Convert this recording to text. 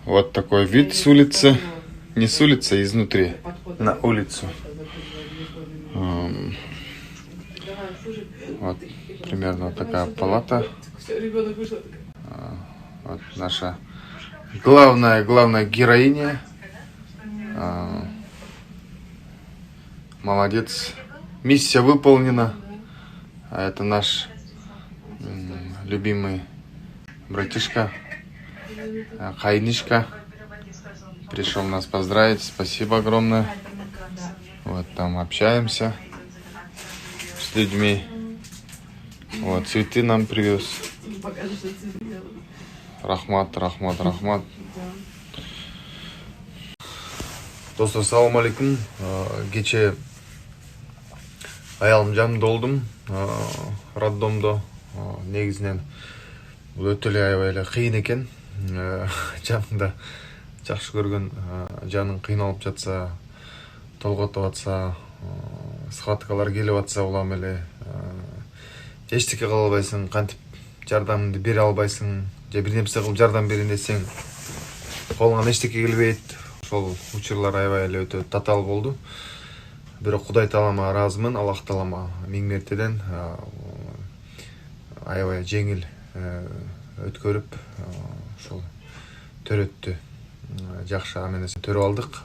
Вот такой вид с улицы. Не с улицы, а изнутри. На улицу. Вот примерно вот такая палата. Вот наша главная героиня. Молодец. Миссия выполнена. А это наш любимый братишка, Кайнишка. Пришел нас поздравить. Спасибо огромное. Вот там общаемся с людьми. Вот цветы нам привез. Рахмат. Достар, ассаламу алейкум. Кече аялым жанымда болдум. Роддомдо. Негизинен бул өтө эле аябай эле кыйын экен. Жанымда жакшы көргөн жаның кыйналып жатса, толготуп атса, схваткалар келип атса, улам эле эчтеке кыла албайсың, кантип жардамыңды бере албайсың, же бир нерсе кылып жардам берейин десең, колуңан эчтеке келбейт. Ошол учурлар аябай эле өтө татаал болду. Бирок Кудай таалама ыраазымын, Аллах таалама миң мертеден аябай жеңил өткөрүп, ошол төрөттү. Жакшы аман-эсен төрөп алдык.